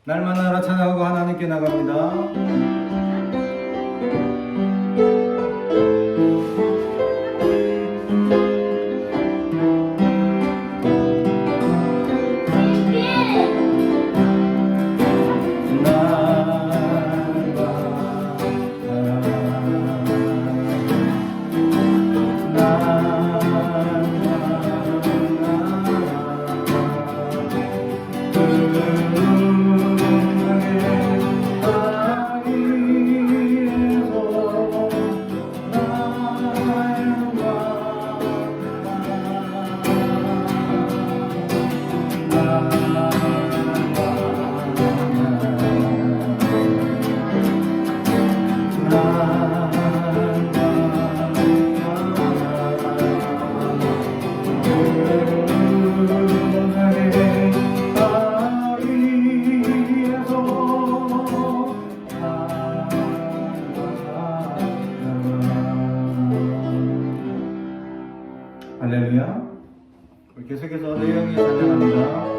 날마다 나라 찬양하고 하나님께 나갑니다. 할렐루야. 계속해서 내용이 찬양합니다.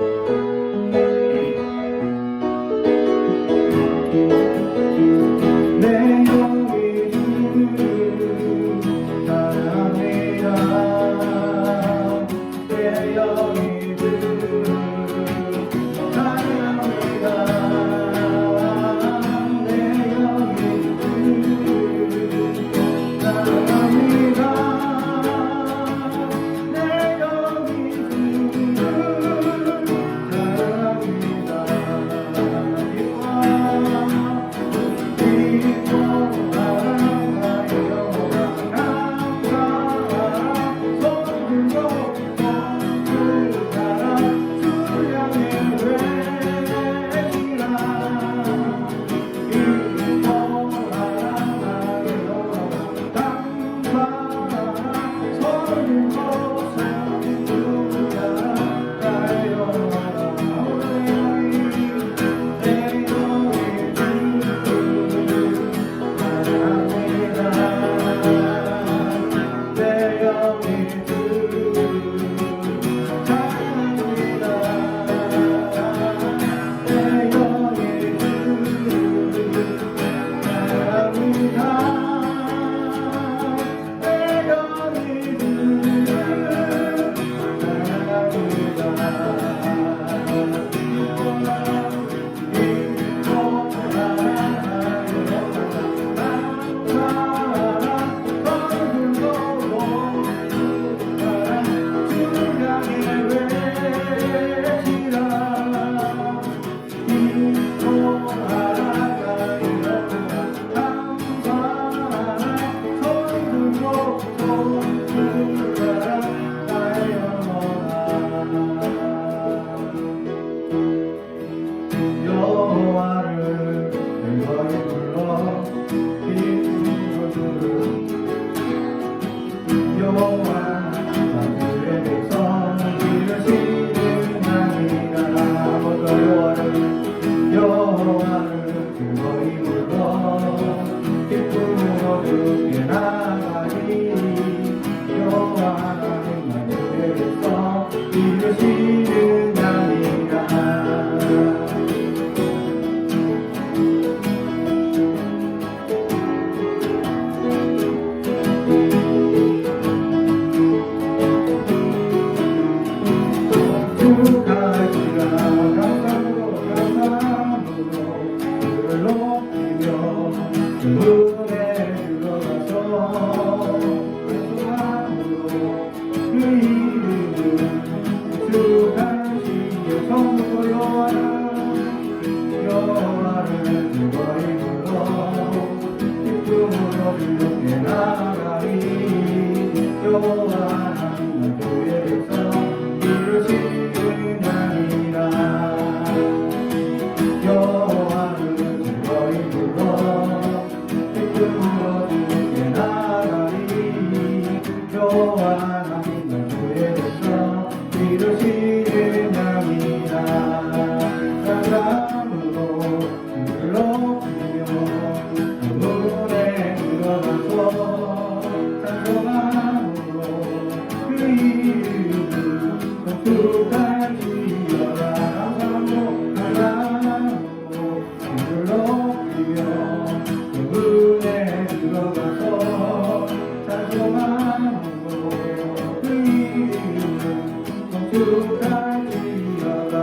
주날지어다.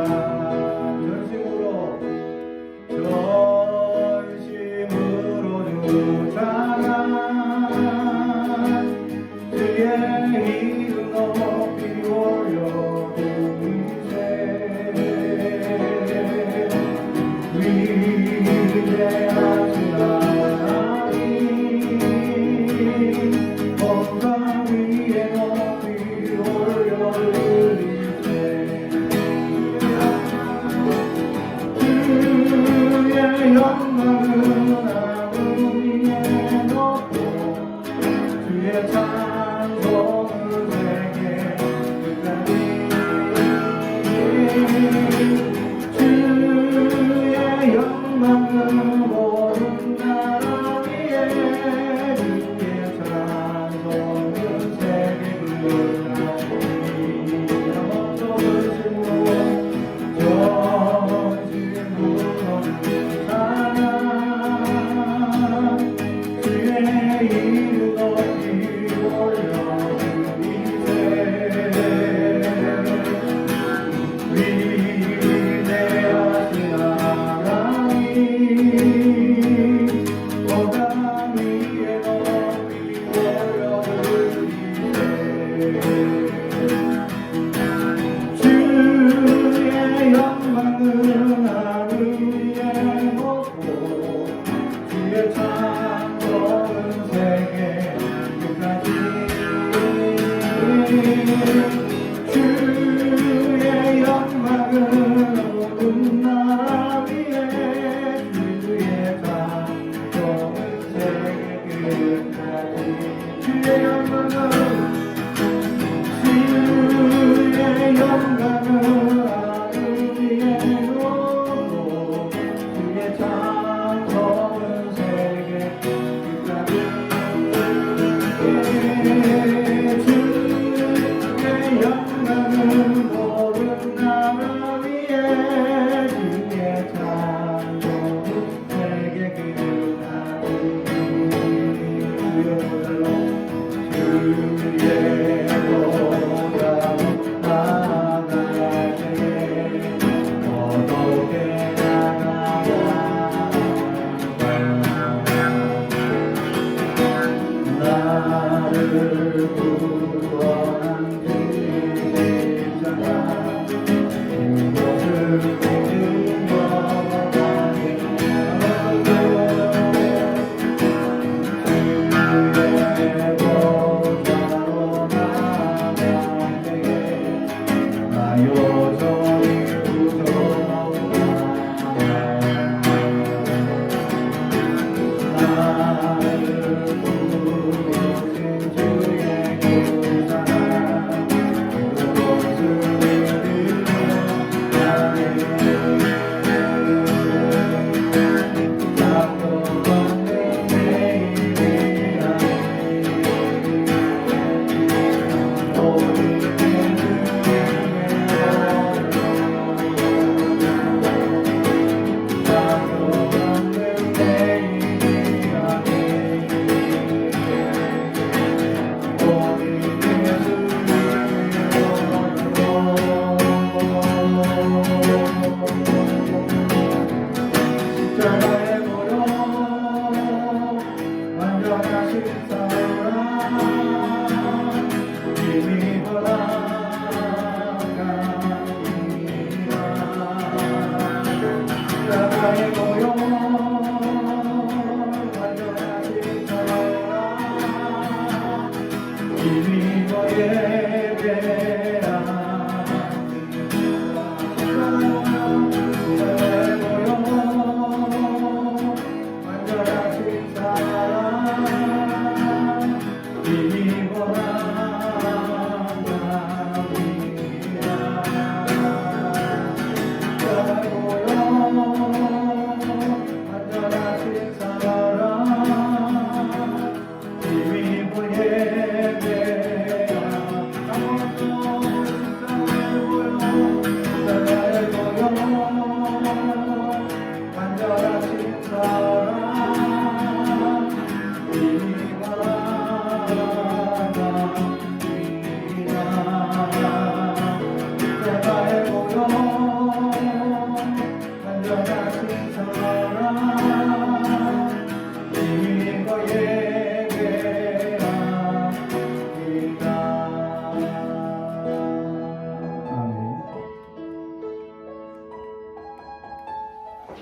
전심으로 주 찬양, 주의 이름 높이 올려드리세. 위대하신 하나님, 건강 위에 높이 올려드리세.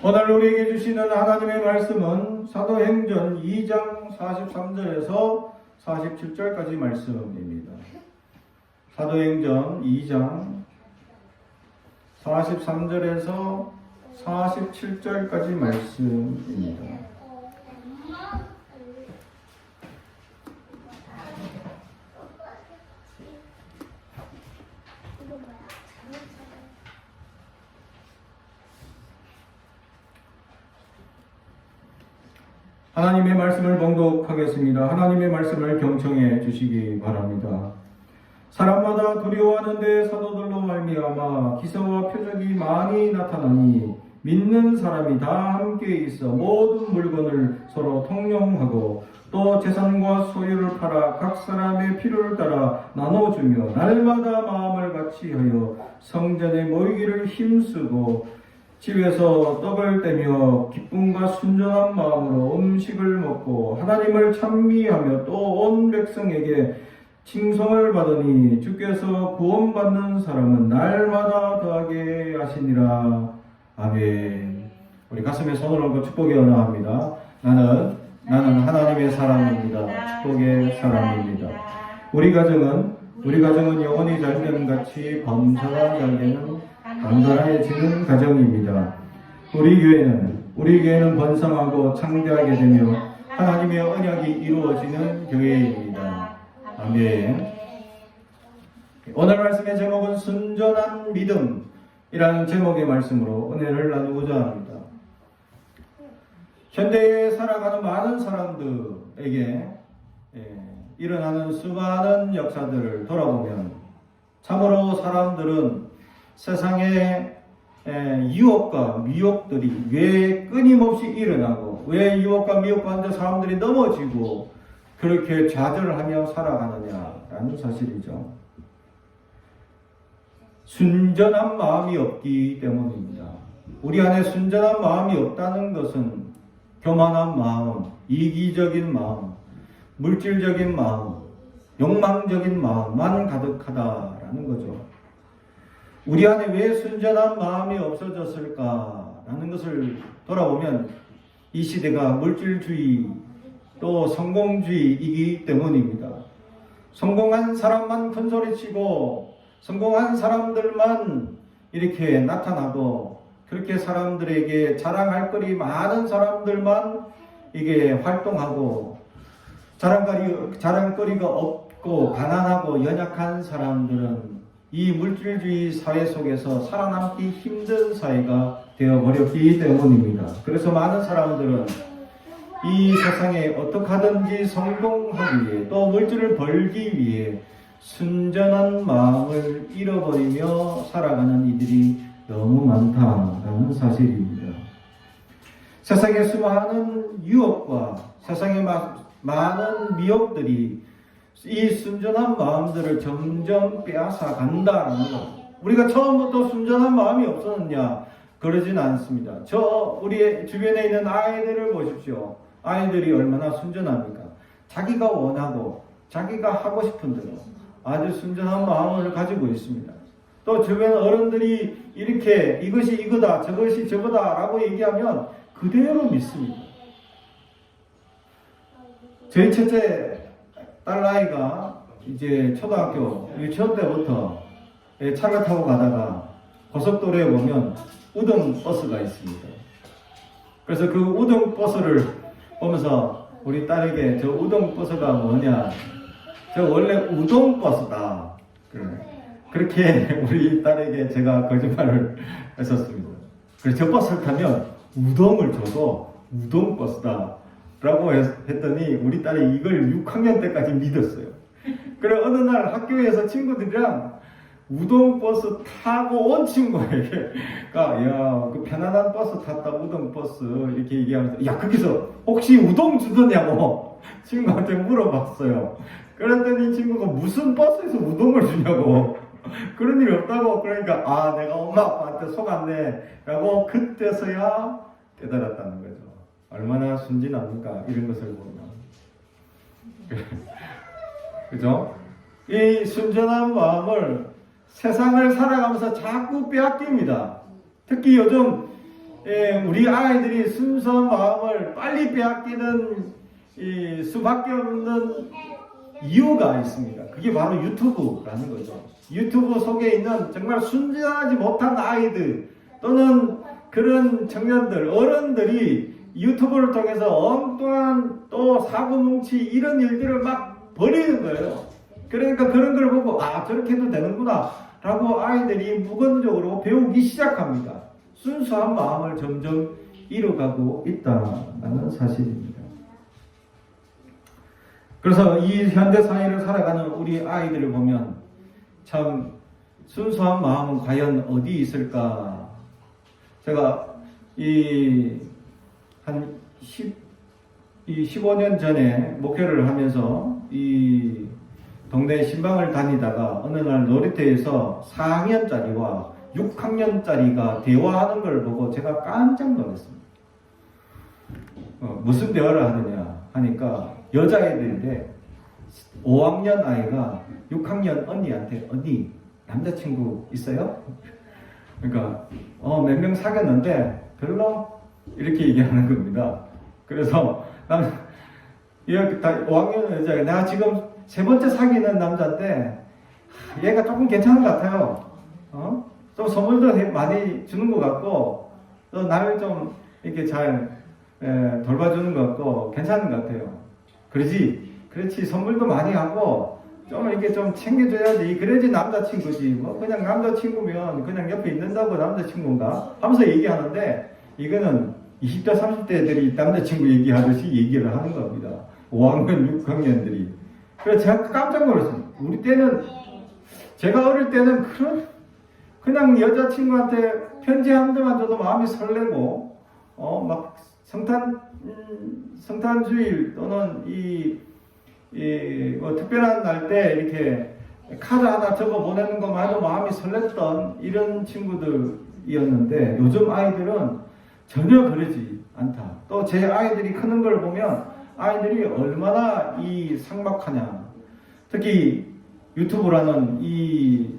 오늘 우리에게 주시는 하나님의 말씀은 사도행전 2장 43절에서 47절까지 말씀입니다. 사도행전 2장 43절에서 47절까지 말씀입니다. 하나님의 말씀을 봉독하겠습니다. 하나님의 말씀을 경청해 주시기 바랍니다. 사람마다 두려워하는데 사도들로 말미암아 기사와 표적이 많이 나타나니 믿는 사람이 다 함께 있어 모든 물건을 서로 통용하고 또 재산과 소유를 팔아 각 사람의 필요를 따라 나눠주며 날마다 마음을 같이하여 성전에 모이기를 힘쓰고 집에서 떡을 떼며 기쁨과 순전한 마음으로 음식을 먹고 하나님을 찬미하며 또 온 백성에게 칭송을 받으니 주께서 구원받는 사람은 날마다 더하게 하시니라. 아멘. 우리 가슴에 손을 얹고 축복의 언어합니다. 나는 하나님의 사람입니다. 축복의 사람입니다. 우리 가정은 영혼이 잘되는 같이 범사가 잘되는 단단해지는 가정입니다. 우리 교회는 번성하고 창대하게 되며 하나님의 언약이 이루어지는 교회입니다. 아멘. 오늘 말씀의 제목은 순전한 믿음이라는 제목의 말씀으로 은혜를 나누고자 합니다. 현대에 살아가는 많은 사람들에게 일어나는 수많은 역사들을 돌아보면 참으로 사람들은 세상의 유혹과 미혹들이 왜 끊임없이 일어나고 왜 유혹과 미혹 가운데 사람들이 넘어지고 그렇게 좌절하며 살아가느냐라는 사실이죠. 순전한 마음이 없기 때문입니다. 우리 안에 순전한 마음이 없다는 것은 교만한 마음, 이기적인 마음, 물질적인 마음, 욕망적인 마음만 가득하다라는 거죠. 우리 안에 왜 순전한 마음이 없어졌을까라는 것을 돌아보면 이 시대가 물질주의 또 성공주의이기 때문입니다. 성공한 사람만 큰소리치고 성공한 사람들만 이렇게 나타나고 그렇게 사람들에게 자랑할 거리 많은 사람들만 이게 활동하고 자랑거리가 없고 가난하고 연약한 사람들은 이 물질주의 사회 속에서 살아남기 힘든 사회가 되어버렸기 때문입니다. 그래서 많은 사람들은 이 세상에 어떻게 하든지 성공하기 위해 또 물질을 벌기 위해 순전한 마음을 잃어버리며 살아가는 이들이 너무 많다는 사실입니다. 세상의 수많은 유혹과 세상의 많은 미혹들이 이 순전한 마음들을 점점 빼앗아 간다는 것. 우리가 처음부터 순전한 마음이 없었느냐? 그러진 않습니다. 우리 주변에 있는 아이들을 보십시오. 아이들이 얼마나 순전합니까? 자기가 원하고 자기가 하고 싶은 대로 아주 순전한 마음을 가지고 있습니다. 또 주변 어른들이 이렇게 이것이 이거다 저것이 저거다 라고 얘기하면 그대로 믿습니다. 저희 첫째 딸 나이가 이제 초등학교 유치원 때부터 차를 타고 가다가 고속도로에 보면 우등버스가 있습니다. 그래서 그 우등버스를 보면서 우리 딸에게 저 우등버스가 뭐냐, 저 원래 우동버스다. 그렇게 우리 딸에게 제가 거짓말을 했었습니다. 그래서 저 버스를 타면 우동을 줘도 우동버스다 라고 했더니 우리 딸이 이걸 6학년 때까지 믿었어요. 그래 어느 날 학교에서 친구들이랑 우동버스 타고 온 친구에게 야, 그 편안한 버스 탔다 우동버스 이렇게 얘기하면서 야 거기서 혹시 우동 주더냐고 친구한테 물어봤어요. 그랬더니 친구가 무슨 버스에서 우동을 주냐고 그런 일이 없다고. 그러니까 내가 엄마 아빠한테 속았네 라고 그때서야 깨달았다는 거죠. 얼마나 순진합니까 이런 것을 보면. 그죠? 이 순전한 마음을 세상을 살아가면서 자꾸 빼앗깁니다. 특히 요즘 우리 아이들이 순수한 마음을 빨리 빼앗기는 수밖에 없는 이유가 있습니다. 그게 바로 유튜브라는 거죠. 유튜브 속에 있는 정말 순진하지 못한 아이들 또는 그런 청년들, 어른들이 유튜브를 통해서 엉뚱한 또 사고뭉치 이런 일들을 막 벌이는 거예요. 그러니까 그런 걸 보고 저렇게 해도 되는구나 라고 아이들이 무건적으로 배우기 시작합니다. 순수한 마음을 점점 잃어가고 있다는 사실입니다. 그래서 이 현대 사회를 살아가는 우리 아이들을 보면 참 순수한 마음은 과연 어디 있을까? 제가 한 15년 전에 목회를 하면서 이 동네 신방을 다니다가 어느 날 놀이터에서 4학년짜리와 6학년짜리가 대화하는 걸 보고 제가 깜짝 놀랐습니다. 무슨 대화를 하느냐 하니까 여자애들인데 5학년 아이가 6학년 언니한테 언니 남자친구 있어요? 그러니까 몇 명 사귀었는데 별로 이렇게 얘기하는 겁니다. 그래서 5학년 여자가 내가 지금 세 번째 사귀는 남자인데 얘가 조금 괜찮은 것 같아요. 좀 선물도 많이 주는 것 같고 또 나를 좀 이렇게 잘 돌봐주는 것 같고 괜찮은 것 같아요. 그렇지 선물도 많이 하고 좀 이렇게 좀 챙겨줘야지. 그래야지 남자친구지. 뭐 그냥 남자친구면 그냥 옆에 있는다고 남자친구인가 하면서 얘기하는데 이거는 20대 30대들이 남자친구 얘기하듯이 얘기를 하는 겁니다. 5학년 6학년들이. 그래서 제가 깜짝 놀랐습니다. 우리 때는 제가 어릴 때는 그냥 여자친구한테 편지 한 대만 줘도 마음이 설레고 막 성탄주일 또는 뭐 특별한 날 때 이렇게 카드 하나 적어 보내는 것만 해도 마음이 설렜던 이런 친구들이었는데 요즘 아이들은 전혀 그러지 않다. 또 제 아이들이 크는 걸 보면 아이들이 얼마나 삭막하냐. 특히 유튜브라는 이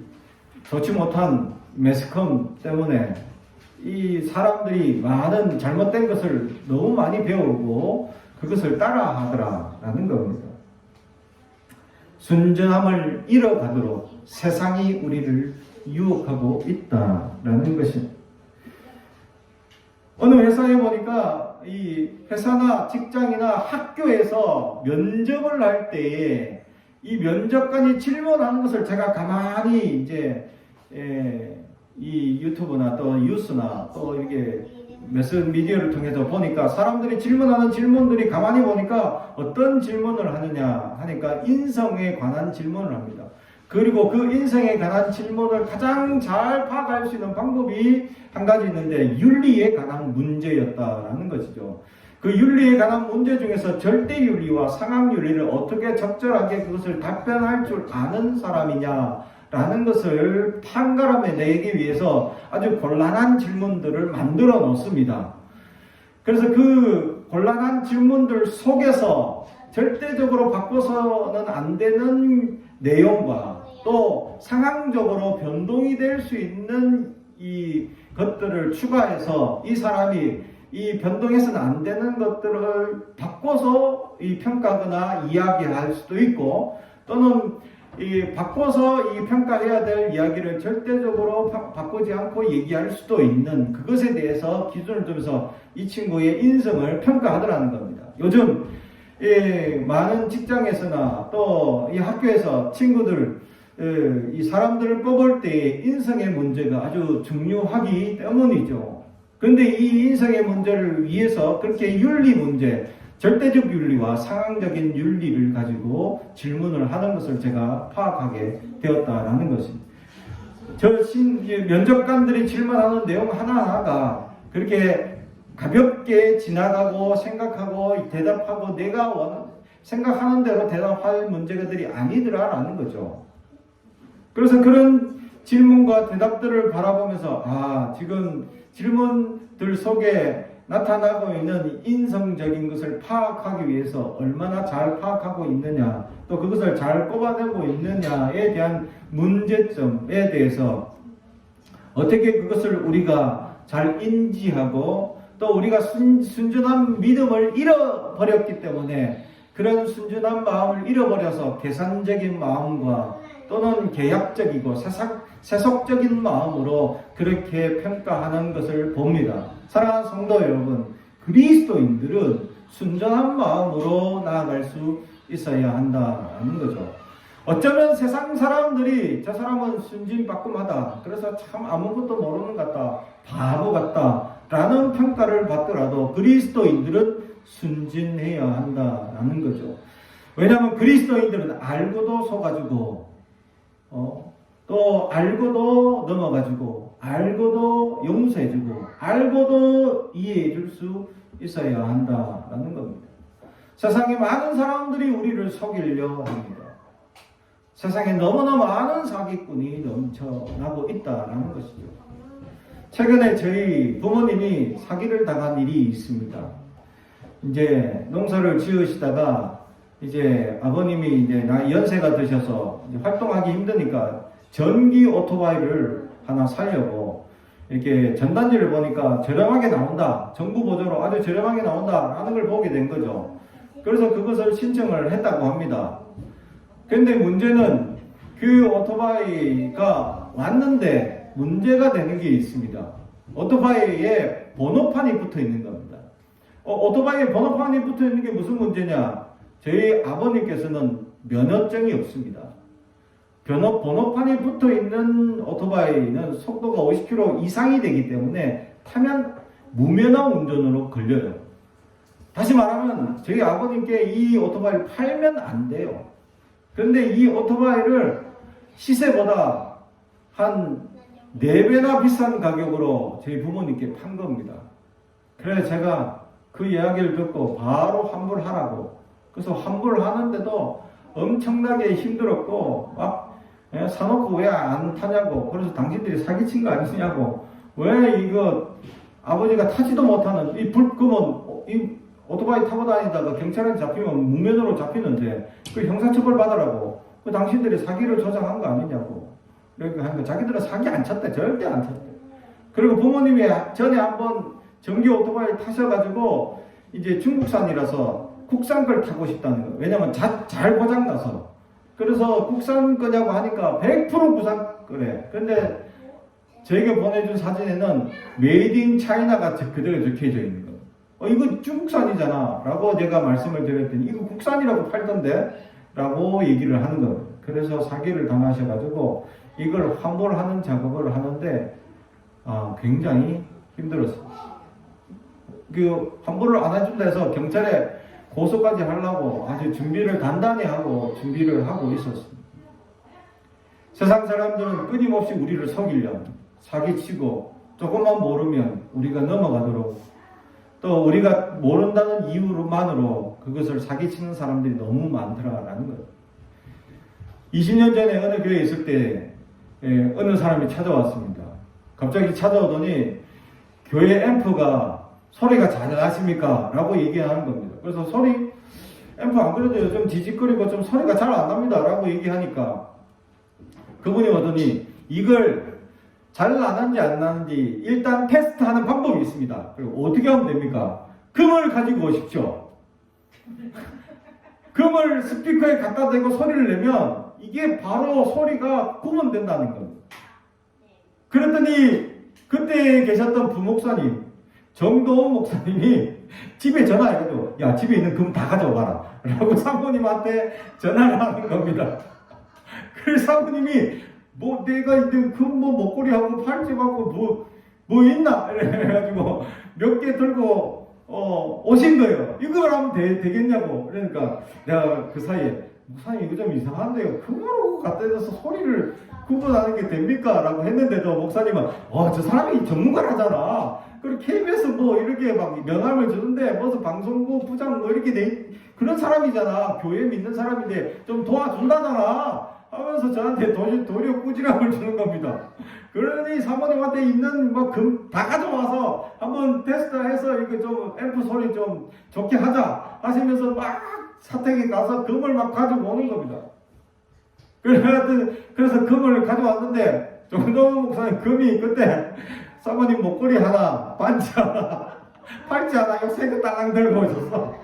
좋지 못한 매스컴 때문에 이 사람들이 많은 잘못된 것을 너무 많이 배우고 그것을 따라하더라라는 겁니다. 순전함을 잃어가도록 세상이 우리를 유혹하고 있다라는 것입니다. 어느 회사에 보니까 이 회사나 직장이나 학교에서 면접을 할 때에 이 면접관이 질문하는 것을 제가 가만히 이 유튜브나 또 뉴스나 또 이렇게 매스미디어를 통해서 보니까 사람들이 질문하는 질문들이 가만히 보니까 어떤 질문을 하느냐 하니까 인성에 관한 질문을 합니다. 그리고 그 인성에 관한 질문을 가장 잘 파악할 수 있는 방법이 한 가지 있는데 윤리에 관한 문제였다라는 것이죠. 그 윤리에 관한 문제 중에서 절대윤리와 상황윤리를 어떻게 적절하게 그것을 답변할 줄 아는 사람이냐라는 것을 판가름해 내기 위해서 아주 곤란한 질문들을 만들어 놓습니다. 그래서 그 곤란한 질문들 속에서 절대적으로 바꿔서는 안 되는 내용과 또 상황적으로 변동이 될 수 있는 이 것들을 추가해서 이 사람이 이 변동해서는 안 되는 것들을 바꿔서 이 평가하거나 이야기할 수도 있고 또는 이 바꿔서 이 평가해야 될 이야기를 절대적으로 바꾸지 않고 얘기할 수도 있는 그것에 대해서 기준을 두면서 이 친구의 인성을 평가하더라는 겁니다. 요즘 많은 직장에서나 또 이 학교에서 친구들 이 사람들을 뽑을 때 인성의 문제가 아주 중요하기 때문이죠. 그런데 이 인성의 문제를 위해서 그렇게 윤리 문제, 절대적 윤리와 상황적인 윤리를 가지고 질문을 하는 것을 제가 파악하게 되었다라는 것입니다. 면접관들이 질문하는 내용 하나하나가 그렇게 가볍게 지나가고 생각하고 대답하고 내가 생각하는 대로 대답할 문제들이 아니더라라는 거죠. 그래서 그런 질문과 대답들을 바라보면서 지금 질문들 속에 나타나고 있는 인성적인 것을 파악하기 위해서 얼마나 잘 파악하고 있느냐 또 그것을 잘 꼽아내고 있느냐에 대한 문제점에 대해서 어떻게 그것을 우리가 잘 인지하고 또 우리가 순전한 믿음을 잃어버렸기 때문에 그런 순전한 마음을 잃어버려서 계산적인 마음과 또는 계약적이고 세속적인 마음으로 그렇게 평가하는 것을 봅니다. 사랑하는 성도 여러분, 그리스도인들은 순전한 마음으로 나아갈 수 있어야 한다는 거죠. 어쩌면 세상 사람들이 저 사람은 순진빠끔하다, 그래서 참 아무것도 모르는 것 같다, 바보 같다 라는 평가를 받더라도 그리스도인들은 순진해야 한다는 거죠. 왜냐하면 그리스도인들은 알고도 속아주고 또 알고도 넘어가주고 알고도 용서해주고 알고도 이해해줄 수 있어야 한다는 겁니다. 세상에 많은 사람들이 우리를 속이려 합니다. 세상에 너무나 많은 사기꾼이 넘쳐나고 있다는 것이죠. 최근에 저희 부모님이 사기를 당한 일이 있습니다. 이제 농사를 지으시다가 이제 아버님이 이제 연세가 드셔서 이제 활동하기 힘드니까 전기 오토바이를 하나 사려고 이렇게 전단지를 보니까 저렴하게 나온다, 정부 보조로 아주 저렴하게 나온다 하는 걸 보게 된 거죠. 그래서 그것을 신청을 했다고 합니다. 근데 문제는 그 오토바이가 왔는데 문제가 되는 게 있습니다. 오토바이에 번호판이 붙어 있는 겁니다. 오토바이에 번호판이 붙어 있는 게 무슨 문제냐? 저희 아버님께서는 면허증이 없습니다. 번호판이 붙어 있는 오토바이는 속도가 50km 이상이 되기 때문에 타면 무면허 운전으로 걸려요. 다시 말하면 저희 아버님께 이 오토바이를 팔면 안 돼요. 그런데 이 오토바이를 시세보다 한 4배나 비싼 가격으로 저희 부모님께 판 겁니다. 그래서 제가 그 이야기를 듣고 바로 환불하라고. 그래서 환불하는데도 엄청나게 힘들었고 막 사놓고 왜 안 타냐고. 그래서 당신들이 사기친 거 아니냐고. 왜 이거 아버지가 타지도 못하는 이 오토바이 타고 다니다가 경찰한테 잡히면 무면허로 잡히는데 그 형사처벌 받으라고. 그 당신들이 사기를 조장한 거 아니냐고. 이렇게 하니까 자기들은 사기 안 쳤대. 절대 안 쳤대. 그리고 부모님이 전에 한번 전기 오토바이 타셔가지고 이제 중국산이라서 국산 걸 타고 싶다는 거예요. 왜냐면 잘 고장나서. 그래서 국산 거냐고 하니까 100% 국산 거래. 근데 저희가 보내준 사진에는 메이드 인 차이나가 그대로 적혀져 있는 거예요. 이거 중국산이잖아 라고 제가 말씀을 드렸더니 이거 국산이라고 팔던데 라고 얘기를 하는 거예요. 그래서 사기를 당하셔가지고 이걸 환불하는 작업을 하는데 굉장히 힘들었어요. 그 환불을 안 해준다 해서 경찰에 고소까지 하려고 아주 준비를 단단히 하고 준비를 하고 있었습니다. 세상 사람들은 끊임없이 우리를 속이려 사기치고 조금만 모르면 우리가 넘어가도록 또 우리가 모른다는 이유로만으로 그것을 사기치는 사람들이 너무 많더라라는 거예요. 20년 전에 어느 교회에 있을 때 어느 사람이 찾아왔습니다. 갑자기 찾아오더니 교회 앰프가 소리가 잘 나십니까? 라고 얘기하는 겁니다. 그래서 앰프 안 그래도 좀 지직거리고 좀 소리가 잘 안 납니다. 라고 얘기하니까 그분이 오더니 이걸 잘 나는지 안 나는지 일단 테스트하는 방법이 있습니다. 그리고 어떻게 하면 됩니까? 금을 가지고 오십시오. 금을 스피커에 갖다 대고 소리를 내면 이게 바로 소리가 구분된다는 겁니다. 그랬더니 그때 계셨던 부목사님 정도원 목사님이 집에 전화해가지고 야 집에 있는 금 다 가져와라 라고 사모님한테 전화를 하는 겁니다. 그래서 사모님이 내가 있는 금 목걸이 하고 팔찌하고 뭐 있나 이래가지고 몇 개 들고 오신 거예요. 이걸 하면 되겠냐고. 그러니까 내가 그 사이에 목사님 이거 좀 이상한데요. 금으로 갖다 대서 소리를 구분하는 게 됩니까? 라고 했는데도 목사님은 저 사람이 전문가라잖아. 그리고 KBS 이렇게 막 명함을 주는데 무슨 방송국 부장 이렇게 그런 사람이잖아. 교회 믿는 사람인데 좀 도와준다잖아 하면서 저한테 도리어 꾸지람을 주는 겁니다. 그러니 사모님한테 있는 금 다 가져와서 한번 테스트해서 이거 좀 앰프 소리 좀 좋게 하자 하시면서 막 사택에 가서 금을 막 가지고 오는 겁니다. 그래서 금을 가져왔는데 정동훈 목사님 금이 그때 사모님 목걸이 하나, 반지 하나, 팔찌 하나, 이거 세개 딸랑 들고 오셨어.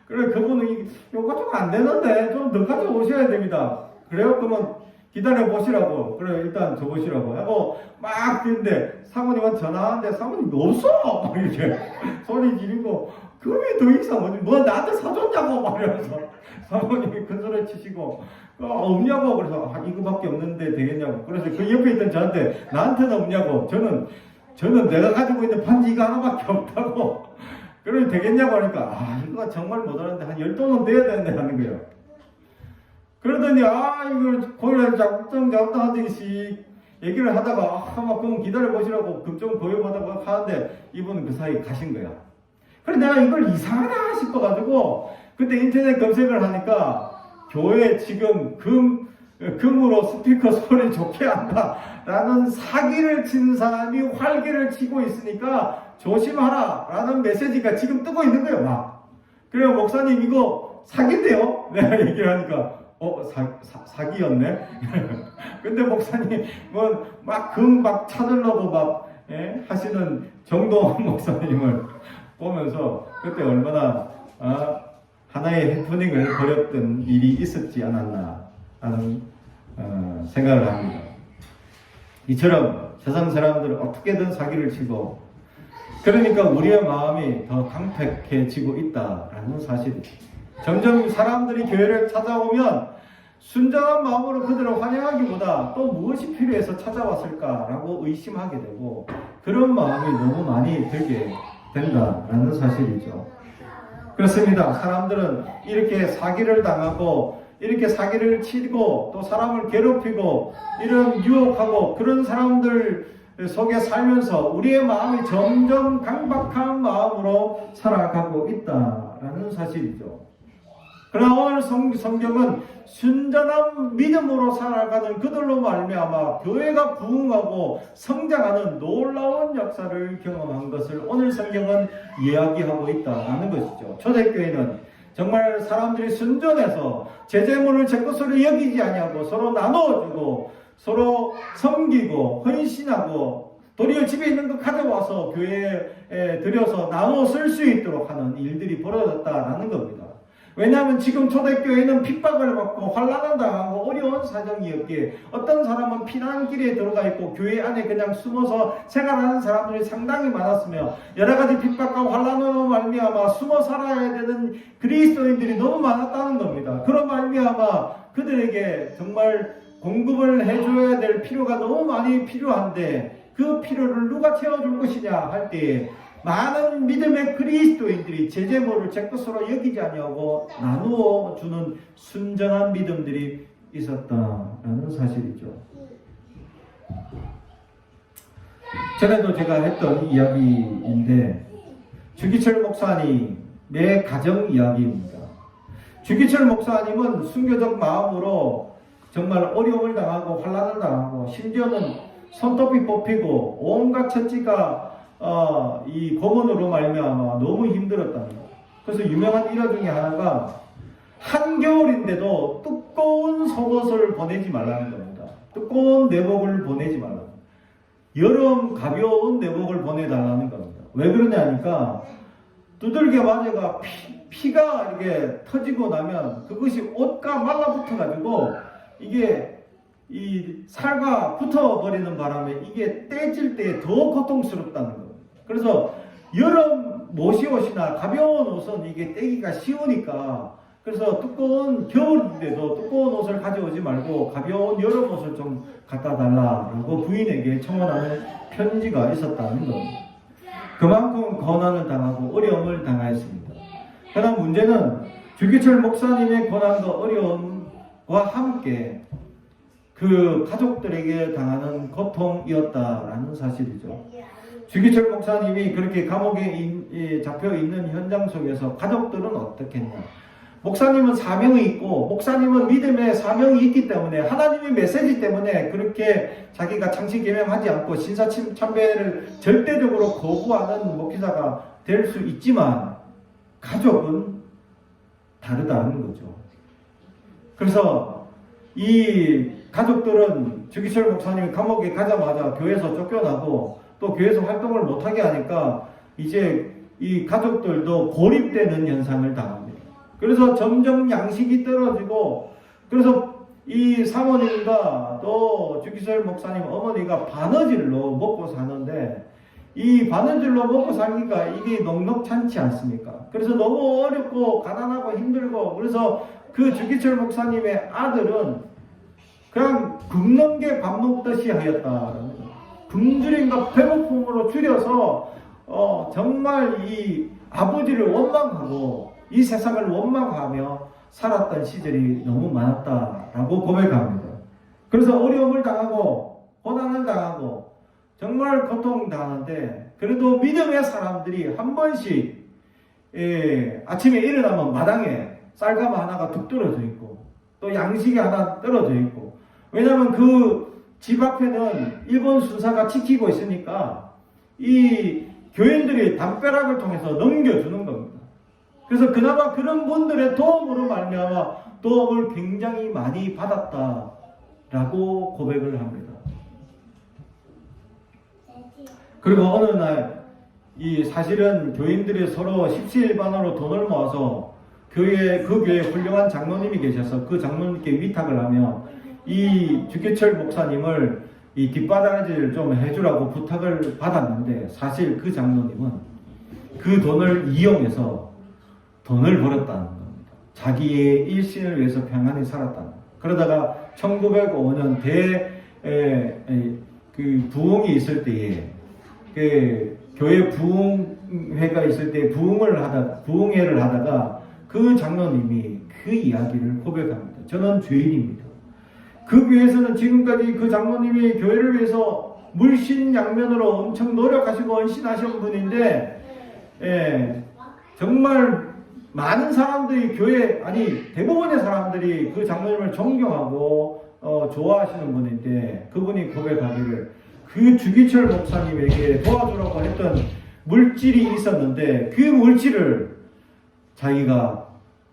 그래, 그분은 이거 좀 안 되는데 좀 더 가져오셔야 됩니다. 그래요? 그러면 기다려 보시라고. 그래, 일단 줘보시라고 하고 막 뛰는데 사모님한테 전화하는데 사모님이 없어! 막 이렇게 소리 지르고 그게 더 이상 뭐 나한테 사줬냐고 막 이러면서 사모님이 큰 소리 치시고 없냐고. 그래서 이거밖에 없는데 되겠냐고. 그래서 그 옆에 있던 저한테 나한테는 없냐고. 저는 내가 가지고 있는 반지 이거 하나밖에 없다고. 그래 되겠냐고 하니까 이거 정말 못하는데 한 10돈은 돼야 되는데 하는 거예요. 그러더니 이거 고일을 작정 하듯이 얘기를 하다가 막 그럼 기다려 보시라고 금좀 보여보다가 하는데 이분은 그 사이에 가신 거야. 그래 내가 이걸 이상하다 싶어가지고 그때 인터넷 검색을 하니까 교회 지금 금으로 스피커 소리 좋게 한다라는 사기를 치는 사람이 활기를 치고 있으니까 조심하라 라는 메시지가 지금 뜨고 있는 거예요. 막 그래요. 목사님 이거 사기인데요? 내가 얘기를 하니까 사기였네. 근데 목사님 막 찾으려고 막 하시는 정동원 목사님을 보면서 그때 얼마나 하나의 해프닝을 벌였던 일이 있었지 않았나 하는 생각을 합니다. 이처럼 세상 사람들은 어떻게든 사기를 치고 그러니까 우리의 마음이 더 강팍해지고 있다라는 사실이죠. 점점 사람들이 교회를 찾아오면 순전한 마음으로 그들을 환영하기보다 또 무엇이 필요해서 찾아왔을까라고 의심하게 되고 그런 마음이 너무 많이 들게 된다라는 사실이죠. 그렇습니다. 사람들은 이렇게 사기를 당하고 이렇게 사기를 치고 또 사람을 괴롭히고 이런 유혹하고 그런 사람들 속에 살면서 우리의 마음이 점점 강박한 마음으로 살아가고 있다라는 사실이죠. 그러나 오늘 성경은 순전한 믿음으로 살아가는 그들로 말미암아 교회가 부흥하고 성장하는 놀라운 역사를 경험한 것을 오늘 성경은 이야기하고 있다는 것이죠. 초대교회는 정말 사람들이 순전해서 제 재물을 제 것으로 여기지 아니하고 서로 나눠주고 서로 섬기고 헌신하고 도리어 집에 있는 거 가져와서 교회에 들여서 나눠 쓸 수 있도록 하는 일들이 벌어졌다라는 겁니다. 왜냐하면 지금 초대교회는 핍박을 받고 환난을 당하고 어려운 사정이었기에 어떤 사람은 피난길에 들어가 있고 교회 안에 그냥 숨어서 생활하는 사람들이 상당히 많았으며 여러 가지 핍박과 환난으로 말미암아 숨어 살아야 되는 그리스도인들이 너무 많았다는 겁니다. 그런 말미암아 그들에게 정말 공급을 해줘야 될 필요가 너무 많이 필요한데 그 필요를 누가 채워줄 것이냐 할 때에 많은 믿음의 그리스도인들이 제 재물을 제 것으로 여기지 아니하고 나누어 주는 순전한 믿음들이 있었다라는 사실이죠. 전에도 제가 했던 이야기인데 주기철 목사님의 가정 이야기입니다. 주기철 목사님은 순교적 마음으로 정말 어려움을 당하고 환난을 당하고 심지어는 손톱이 뽑히고 온갖 처지가 이 고문으로 말미암아 너무 힘들었다는 거예요. 그래서 유명한 일화 중에 하나가 한겨울인데도 두꺼운 속옷을 보내지 말라는 겁니다. 두꺼운 내복을 보내지 말라는 거예요. 여름 가벼운 내복을 보내달라는 겁니다. 왜 그러냐니까 두들겨 맞아가 피가 이렇게 터지고 나면 그것이 옷과 말라붙어가지고 이게 이 살과 붙어버리는 바람에 이게 떼질 때 더 고통스럽다는 거예요. 그래서 여름 모시옷이나 가벼운 옷은 이게 떼기가 쉬우니까 그래서 두꺼운 겨울인데도 두꺼운 옷을 가져오지 말고 가벼운 여름 옷을 좀 갖다 달라라고 부인에게 청원하는 편지가 있었다는 겁니다. 그만큼 고난을 당하고 어려움을 당하였습니다. 그러나 문제는 주기철 목사님의 고난과 어려움과 함께 그 가족들에게 당하는 고통이었다라는 사실이죠. 주기철 목사님이 그렇게 감옥에 잡혀 있는 현장 속에서 가족들은 어떻겠냐? 목사님은 사명이 있고 목사님은 믿음의 사명이 있기 때문에 하나님의 메시지 때문에 그렇게 자기가 창시 계명하지 않고 신사 참배를 절대적으로 거부하는 목회자가 될 수 있지만 가족은 다르다는 거죠. 그래서 이 가족들은 주기철 목사님이 감옥에 가자마자 교회에서 쫓겨나고 또 교회에서 활동을 못하게 하니까 이제 이 가족들도 고립되는 현상을 당합니다. 그래서 점점 양식이 떨어지고, 그래서 이 사모님과 또 주기철 목사님 어머니가 바느질로 먹고 사는데, 이 바느질로 먹고 살기가 이게 녹록찮지 않습니까? 그래서 너무 어렵고 가난하고 힘들고, 그래서 그 주기철 목사님의 아들은 그냥 굶는 게 밥 먹듯이 하였다. 굶주림과 배고픔으로 줄여서 정말 이 아버지를 원망하고 이 세상을 원망하며 살았던 시절이 너무 많았다라고 고백합니다. 그래서 어려움을 당하고 고난을 당하고 정말 고통당하는데, 그래도 믿음의 사람들이 한 번씩 아침에 일어나면 마당에 쌀가마 하나가 뚝 떨어져 있고 또 양식이 하나 떨어져 있고, 왜냐하면 그 집 앞에는 일본 순사가 지키고 있으니까 이 교인들이 담벼락을 통해서 넘겨주는 겁니다. 그래서 그나마 그런 분들의 도움으로 말미암아 도움을 굉장히 많이 받았다라고 고백을 합니다. 그리고 어느 날 이 사실은 교인들이 서로 십시일반으로 돈을 모아서 그 교회에 훌륭한 장로님이 계셔서 그 장로님께 위탁을 하며 이 주기철 목사님을 이 뒷바라지를 좀 해주라고 부탁을 받았는데, 사실 그 장로님은 그 돈을 이용해서 돈을 벌었다는 겁니다. 자기의 일신을 위해서 평안히 살았다는 겁니다. 그러다가 1905년 그 부흥이 있을 때에 그 교회 부흥회가 있을 때 부흥회를 하다가 그 장로님이 그 이야기를 고백합니다. 저는 죄인입니다. 그 교회에서는 지금까지 그 장로님이 교회를 위해서 물신양면으로 엄청 노력하시고 헌신하신 분인데, 정말 많은 사람들이 대부분의 사람들이 그 장로님을 존경하고 좋아하시는 분인데, 그분이 고백하기를 그 주기철 목사님에게 도와주라고 했던 물질이 있었는데 그 물질을 자기가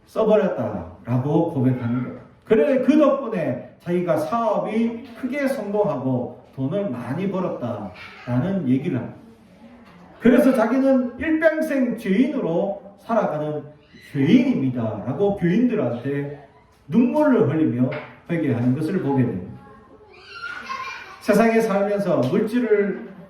써버렸다라고 고백하는 거예요. 그래, 그 덕분에 자기가 사업이 크게 성공하고 돈을 많이 벌었다라는 얘기를 합니다. 그래서 자기는 일평생 죄인으로 살아가는 죄인입니다 라고 교인들한테 눈물을 흘리며 회개하는 것을 보게 됩니다. 세상에 살면서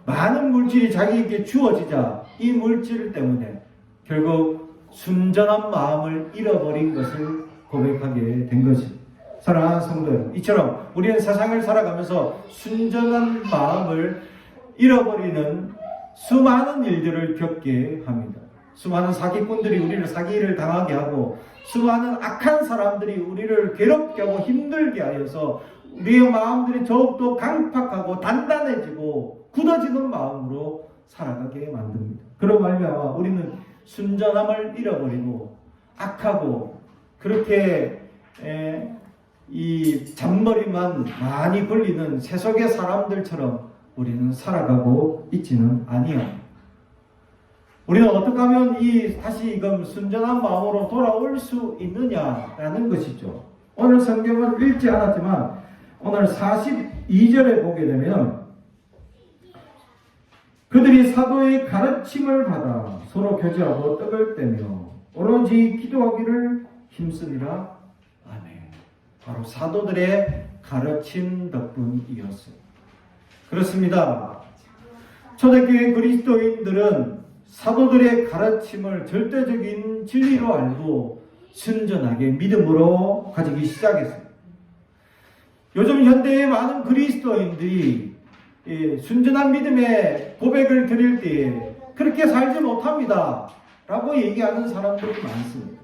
많은 물질이 자기에게 주어지자 이 물질 때문에 결국 순전한 마음을 잃어버린 것을 고백하게 된 것입니다. 사랑하는 성도 여러분, 이처럼 우리는 세상을 살아가면서 순전한 마음을 잃어버리는 수많은 일들을 겪게 합니다. 수많은 사기꾼들이 우리를 사기를 당하게 하고, 수많은 악한 사람들이 우리를 괴롭게 하고 힘들게 하여서 우리의 마음들이 더욱더 강팍하고 단단해지고 굳어지는 마음으로 살아가게 만듭니다. 그런 말미암아 우리는 순전함을 잃어버리고 악하고 그렇게 이 잔머리만 많이 걸리는 세속의 사람들처럼 우리는 살아가고 있지는 아니합니다. 우리는 어떻게 하면 다시금 순전한 마음으로 돌아올 수 있느냐라는 것이죠. 오늘 성경은 읽지 않았지만 오늘 42절에 보게 되면 그들이 사도의 가르침을 받아 서로 교제하고 떡을 떼며 오로지 기도하기를 힘쓰니라. 아멘. 바로 사도들의 가르침 덕분이었어요. 그렇습니다. 초대교회 그리스도인들은 사도들의 가르침을 절대적인 진리로 알고 순전하게 믿음으로 가지기 시작했습니다. 요즘 현대의 많은 그리스도인들이 순전한 믿음의 고백을 드릴 때에 그렇게 살지 못합니다 라고 얘기하는 사람들이 많습니다.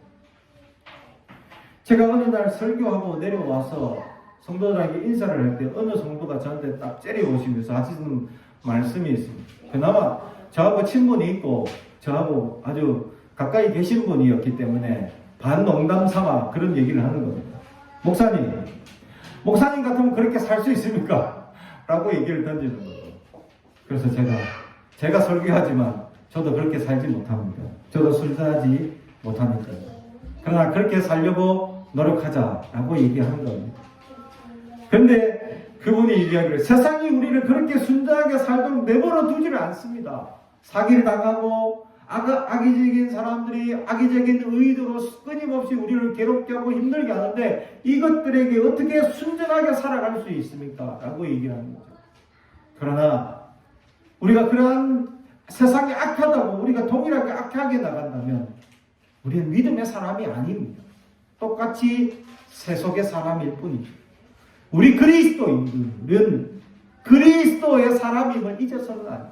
제가 어느 날 설교하고 내려와서 성도들에게 인사를 할 때 어느 성도가 저한테 딱 째려오시면서 하시는 말씀이 있습니다. 그나마 저하고 친분이 있고 저하고 아주 가까이 계신 분이었기 때문에 반농담 삼아 그런 얘기를 하는 겁니다. 목사님 같으면 그렇게 살 수 있습니까? 라고 얘기를 던지는 거예요. 그래서 제가 설교하지만 저도 그렇게 살지 못합니다. 저도 순전하지 못하니까요. 그러나 그렇게 살려고 노력하자라고 얘기하는 겁니다. 근데 그분이 이야기를 세상이 우리를 그렇게 순전하게 살도록 내버려 두지를 않습니다. 사기를 당하고 악의적인 사람들이 악의적인 의도로 끊임없이 우리를 괴롭게 하고 힘들게 하는데 이것들에게 어떻게 순전하게 살아갈 수 있습니까? 라고 얘기하는 거죠. 그러나 우리가 그러한 세상이 악하다고 우리가 동일하게 악하게 나간다면 우리는 믿음의 사람이 아닙니다. 똑같이 세속의 사람일 뿐이죠. 우리 그리스도인들은 그리스도의 사람임을 잊어서는 안 돼요.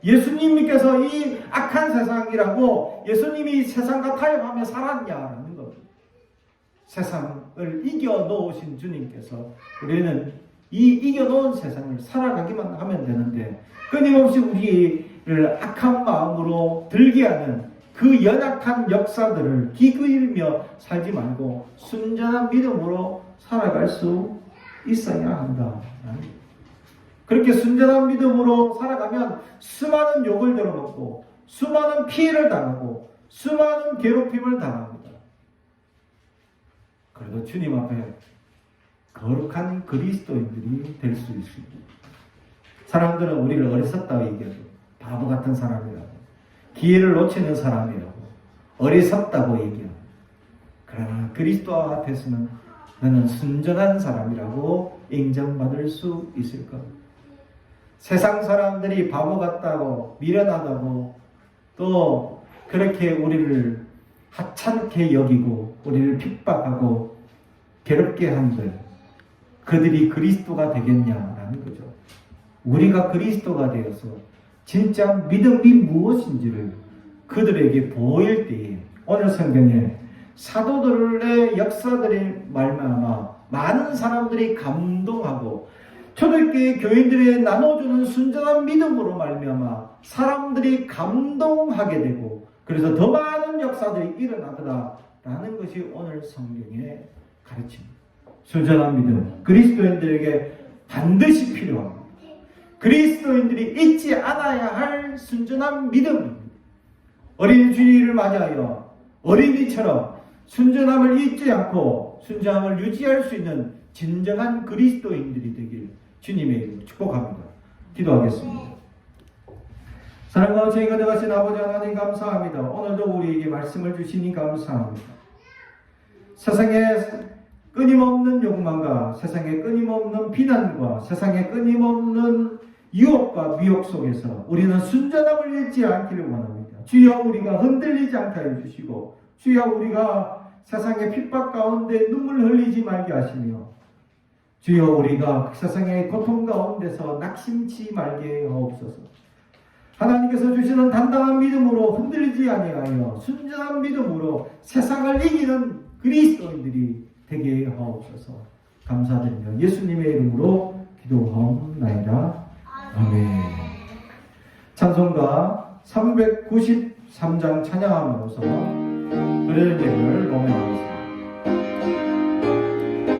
예수님께서 이 악한 세상이라고 예수님이 세상과 타협하며 살았냐라는 겁니다. 세상을 이겨놓으신 주님께서 우리는 이 이겨놓은 세상을 살아가기만 하면 되는데 끊임없이 우리를 악한 마음으로 들게 하는 그 연약한 역사들을 기그이며 살지 말고 순전한 믿음으로 살아갈 수 있어야 한다. 그렇게 순전한 믿음으로 살아가면 수많은 욕을 들어먹고 수많은 피해를 당하고 수많은 괴롭힘을 당합니다. 그래도 주님 앞에 거룩한 그리스도인들이 될 수 있습니다. 사람들은 우리를 어리석다고 얘기하죠. 바보 같은 사람이라고, 기회를 놓치는 사람이라고, 어리석다고 얘기합니다. 그러나 그리스도 앞에서는 너는 순전한 사람이라고 인정받을 수 있을 겁니다. 세상 사람들이 바보 같다고 미련하다고 또 그렇게 우리를 하찮게 여기고 우리를 핍박하고 괴롭게 한들 그들이 그리스도가 되겠냐라는 거죠. 우리가 그리스도가 되어서 진짜 믿음이 무엇인지를 그들에게 보일 때에 오늘 성경에 사도들의 역사들의 말미암아 많은 사람들이 감동하고 초대교회 교인들이 나눠주는 순전한 믿음으로 말미암아 사람들이 감동하게 되고 그래서 더 많은 역사들이 일어나더라라는 것이 오늘 성경의 가르침입니다. 순전한 믿음, 그리스도인들에게 반드시 필요합니다. 그리스도인들이 잊지 않아야 할 순전한 믿음입니다. 어린이 주일을 맞이하여 어린이처럼 순전함을 잊지 않고 순전함을 유지할 수 있는 진정한 그리스도인들이 되길 주님의 이름으로 축복합니다. 기도하겠습니다. 사랑과 저희가 되가신 아버지 하나님 감사합니다. 오늘도 우리에게 말씀을 주시니 감사합니다. 세상에 끊임없는 욕망과 세상에 끊임없는 비난과 세상에 끊임없는 유혹과 미혹 속에서 우리는 순전함을 잃지 않기를 원합니다. 주여 우리가 흔들리지 않게 해주시고 주여 우리가 세상의 핍박 가운데 눈물 흘리지 말게 하시며 주여 우리가 세상의 고통 가운데서 낙심치 말게 하옵소서. 하나님께서 주시는 단단한 믿음으로 흔들리지 아니하여 순전한 믿음으로 세상을 이기는 그리스도인들이 되게 하옵소서. 감사드리며 예수님의 이름으로 기도하옵나이다. 아멘. 찬송가 393장 찬양하면서 노래를 고백을 노래하겠습니다.